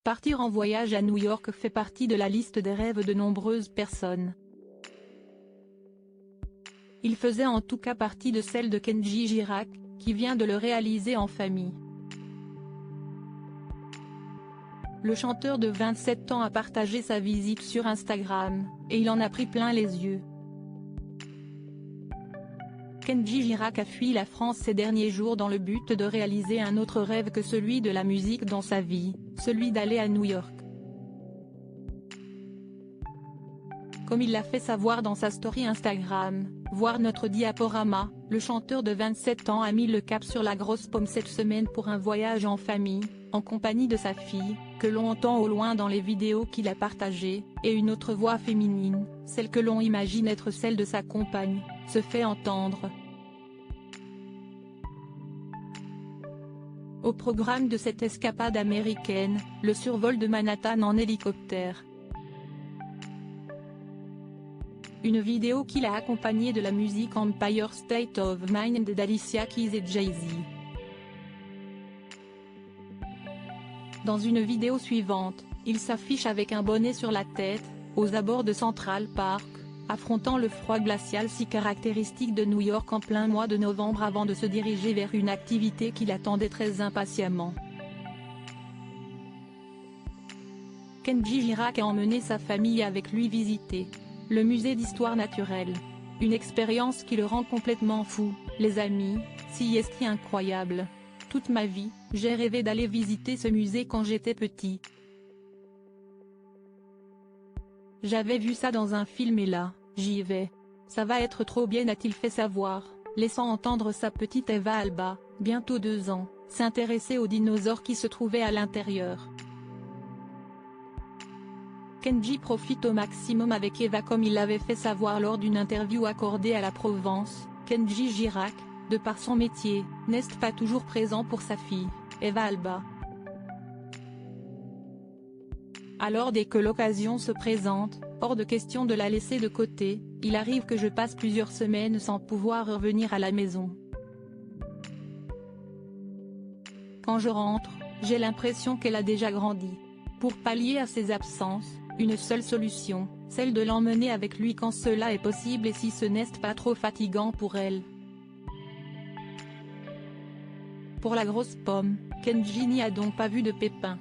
Partir en voyage à New York fait partie de la liste des rêves de nombreuses personnes. Il faisait en tout cas partie de celle de Kenji Girac, qui vient de le réaliser en famille. Le chanteur de 27 ans a partagé sa visite sur Instagram, et il en a pris plein les yeux. Kenji Girac a fui la France ces derniers jours dans le but de réaliser un autre rêve que celui de la musique dans sa vie, celui d'aller à New York. Comme il l'a fait savoir dans sa story Instagram, voir notre diaporama, le chanteur de 27 ans a mis le cap sur la grosse pomme cette semaine pour un voyage en famille, en compagnie de sa fille, que l'on entend au loin dans les vidéos qu'il a partagées, et une autre voix féminine, celle que l'on imagine être celle de sa compagne, se fait entendre. Au programme de cette escapade américaine, le survol de Manhattan en hélicoptère. Une vidéo qu'il a accompagnée de la musique Empire State of Mind d'Alicia Keys et Jay-Z. Dans une vidéo suivante, il s'affiche avec un bonnet sur la tête, aux abords de Central Park, affrontant le froid glacial si caractéristique de New York en plein mois de novembre avant de se diriger vers une activité qu'il attendait très impatiemment. Kenji Girac a emmené sa famille avec lui visiter le musée d'histoire naturelle. Une expérience qui le rend complètement fou, les amis, si est incroyable. Toute ma vie, j'ai rêvé d'aller visiter ce musée quand j'étais petit. J'avais vu ça dans un film et là, j'y vais. Ça va être trop bien, a-t-il fait savoir, laissant entendre sa petite Eva Alba, bientôt 2 ans, s'intéresser aux dinosaures qui se trouvaient à l'intérieur. Kenji profite au maximum avec Eva comme il l'avait fait savoir lors d'une interview accordée à la Provence. Kenji Girac, de par son métier, n'est pas toujours présent pour sa fille, Eva Alba. Alors dès que l'occasion se présente, hors de question de la laisser de côté, il arrive que je passe plusieurs semaines sans pouvoir revenir à la maison. Quand je rentre, j'ai l'impression qu'elle a déjà grandi. Pour pallier à ses absences, une seule solution, celle de l'emmener avec lui quand cela est possible et si ce n'est pas trop fatigant pour elle. Pour la grosse pomme, Kenji n'y a donc pas vu de pépin.